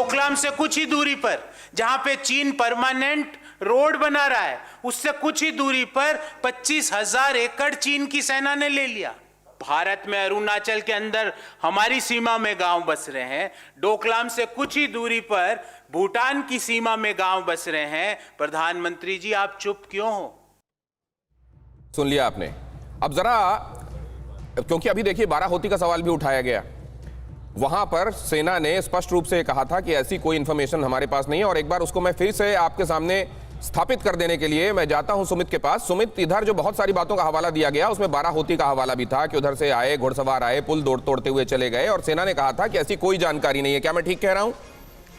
डोकलाम से कुछ ही दूरी पर जहां पे चीन परमानेंट रोड बना रहा है, उससे कुछ ही दूरी पर 25,000 एकड़ चीन की सेना ने ले लिया। भारत में अरुणाचल के अंदर हमारी सीमा में गांव बस रहे हैं, डोकलाम से कुछ ही दूरी पर भूटान की सीमा में गांव बस रहे हैं। प्रधानमंत्री जी, आप चुप क्यों हो? सुन लिया आपने। अब जरा, क्योंकि अभी देखिए बाराहोती का सवाल भी उठाया गया, वहां पर सेना ने स्पष्ट रूप से कहा था कि ऐसी कोई इंफॉर्मेशन हमारे पास नहीं है। और एक बार उसको मैं फिर से आपके सामने स्थापित कर देने के लिए मैं जाता हूं सुमित के पास। सुमित, इधर जो बहुत सारी बातों का हवाला दिया गया उसमें बाराहोती का हवाला भी था कि उधर से आए, घुड़सवार आए, पुल तोड़ते हुए चले गए, और सेना ने कहा था कि ऐसी कोई जानकारी नहीं है। क्या मैं ठीक कह रहा हूं?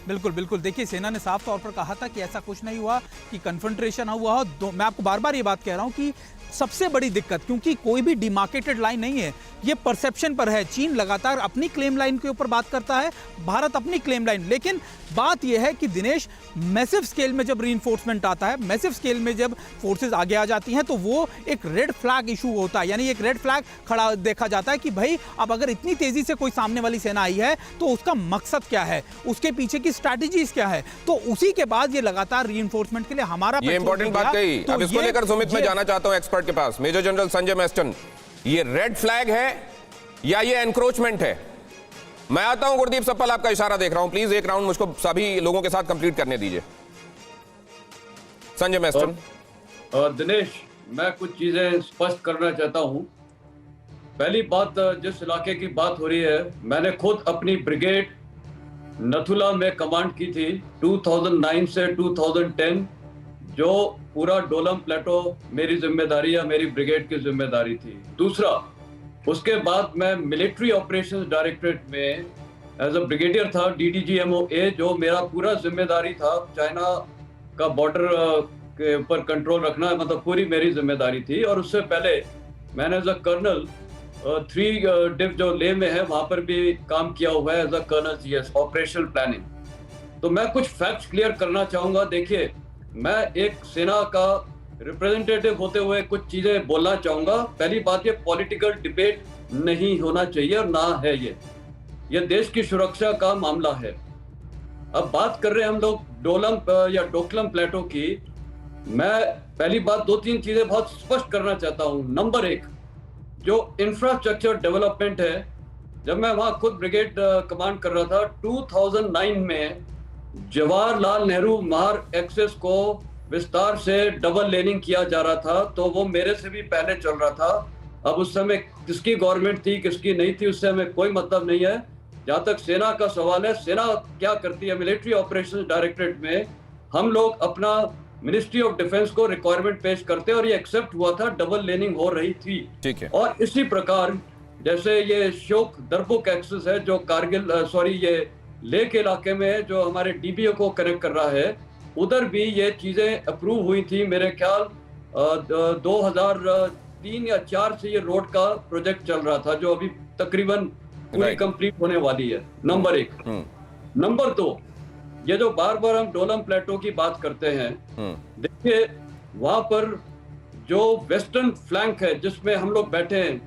बिल्कुल बिल्कुल। देखिए, सेना ने साफ तौर पर कहा था कि ऐसा कुछ नहीं हुआ, कि कन्फ्रंट्रेशन हुआ हो। मैं आपको बार बार ये बात कह रहा हूं कि सबसे बड़ी दिक्कत, क्योंकि कोई भी डिमार्केटेड लाइन नहीं है, ये परसेप्शन पर है। चीन लगातार अपनी क्लेम लाइन के ऊपर बात करता है, भारत अपनी क्लेम लाइन। लेकिन बात यह है कि दिनेश, मैसिव स्केल में जब रीइंफोर्समेंट आता है, मैसिव स्केल में जब फोर्सेस आगे आ जाती हैं, तो वो एक रेड फ्लैग इशू होता है। यानी एक रेड फ्लैग खड़ा देखा जाता है कि भाई अब अगर इतनी तेजी से कोई सामने वाली सेना आई है तो उसका मकसद क्या है, उसके पीछे की स्ट्रैटेजीज क्या है। तो उसी के बाद ये लगातार रीइंफोर्समेंट के लिए हमारा ये इंपॉर्टेंट बात कही। अब इसको लेकर सुमित मैं जाना चाहता हूं एक्सपर्ट के पास, मेजर जनरल संजय मेस्टन। ये रेड फ्लैग है या ये एनक्रोचमेंट है? मैं आता हूं गुरदीप सप्पल, आपका इशारा देख रहा हूं। प्लीज एक राउंड मुझको सभी लोगों के साथ कंप्लीट करने दीजिए। संजय मेस्टन। दिनेश, मैं कुछ चीजें स्पष्ट करना चाहता हूं। पहली बात, जिस इलाके की बात हो रही है, मैंने खुद अपनी ब्रिगेड नथुला में कमांड की थी 2009 से 2010। जो पूरा डोलम प्लेटो मेरी जिम्मेदारी या मेरी ब्रिगेड की जिम्मेदारी थी। दूसरा, उसके बाद मैं मिलिट्री ऑपरेशंस डायरेक्टरेट में एज अ ब्रिगेडियर था, DDGMOA, जो मेरा पूरा जिम्मेदारी था चाइना का बॉर्डर के ऊपर कंट्रोल रखना, मतलब पूरी मेरी जिम्मेदारी थी। और उससे पहले मैंने एज अ कर्नल 3 डिव जो लेह में है, वहां पर भी काम किया हुआ है as a colonel GS operational planning. तो मैं कुछ फैक्ट्स क्लियर करना चाहूंगा। देखिए, मैं एक सेना का रिप्रेजेंटेटिव होते हुए कुछ चीजें बोलना चाहूंगा। पहली बात, ये पॉलिटिकल डिबेट नहीं होना चाहिए और ना है ये देश की सुरक्षा का मामला है। अब बात कर रहे हैं हम लोग डोलम या डोकलम प्लेटो की। मैं पहली बात 2-3 चीजें बहुत स्पष्ट करना चाहता हूं। नंबर 1, जो इंफ्रास्ट्रक्चर डेवलपमेंट है, जब मैं वहां खुद ब्रिगेड कमांड कर रहा था 2009 में, जवाहरलाल नेहरू मार्ग एक्सेस को विस्तार से डबल लेनिंग किया जा रहा था, तो वो मेरे से भी पहले चल रहा था। अब उस समय किसकी गवर्नमेंट थी किसकी नहीं थी, उससे हमें कोई मतलब नहीं है। जहां तक सेना का सवाल है, सेना क्या करती है, मिलिट्री ऑपरेशंस डायरेक्टरेट में हम लोग अपना मिनिस्ट्री ऑफ डिफेंस को रिक्वायरमेंट पेश करते हैं, और ये एक्सेप्ट हुआ था, डबल लेनिंग हो रही थी। ठीक है। और इसी प्रकार जैसे ये शोक दरबुक एक्सेस है जो कारगिल ये लेह के इलाके में है, जो हमारे DBO को कनेक्ट कर रहा है, उधर भी ये चीजें अप्रूव हुई थी। मेरे ख्याल 2003 या 4 से ये रोड का प्रोजेक्ट चल रहा था, जो अभी तकरीबन पूरी कंप्लीट होने वाली है। नंबर 1। नंबर 2, ये जो बार बार हम डोलम प्लेटो की बात करते हैं, देखिए वहां पर जो वेस्टर्न फ्लैंक है जिसमें हम लोग बैठे हैं,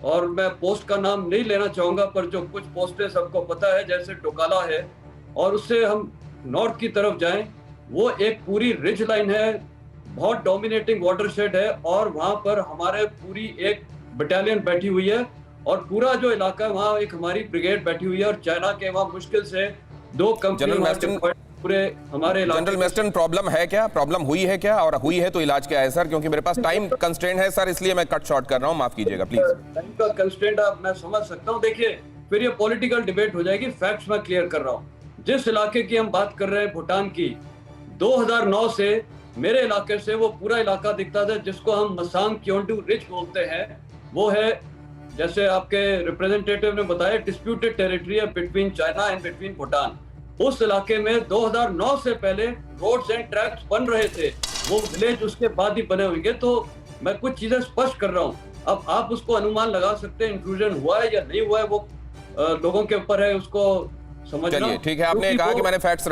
और मैं पोस्ट का नाम नहीं लेना चाहूंगा, पर जो कुछ पोस्टें सबको पता है, जैसे डोकाला है, और उससे हम नॉर्थ की तरफ जाएं, वो एक पूरी रिज लाइन है, बहुत डोमिनेटिंग वाटरशेड है, और वहां पर हमारे पूरी एक बटालियन बैठी हुई है, और पूरा जो इलाका है वहां एक हमारी ब्रिगेड बैठी हुई है। और चाइना के वहां मुश्किल से 2 कंपनी पूरे हमारे जनरल मेस्टन, प्रॉब्लम है क्या, प्रॉब्लम हुई है क्या, और हुई है तो इलाज क्या है सर? क्योंकि मेरे पास टाइम कंस्ट्रेंट है सर, इसलिए मैं कट शॉर्ट कर रहा हूं, माफ कीजिएगा प्लीज। टाइम का कंस्ट्रेंट मैं समझ सकता हूं। देखिए, फिर ये पॉलिटिकल डिबेट हो जाएगी। फैक्ट्स मैं क्लियर कर रहा हूं। जिस इलाके की हम बात कर रहे हैं, भूटान की, 2009 से मेरे इलाके से वो पूरा इलाका दिखता था जिसको हम मसांग क्योंडू रिज बोलते हैं। वो है, जैसे आपके रिप्रेजेंटेटिव ने बताया, डिस्प्यूटेड टेरिटरी है between China and between Bhutan. उस इलाके में 2009 से पहले रोड्स एंड ट्रैक्स बन रहे थे, वो विलेज उसके बाद ही बने होंगे। तो मैं कुछ चीजें स्पष्ट कर रहा हूँ। अब आप उसको अनुमान लगा सकते हैं इंक्लूजन हुआ है या नहीं हुआ है, वो लोगों के ऊपर है उसको समझना। ठीक है, आपने कहा कि मैंने फैक्ट्स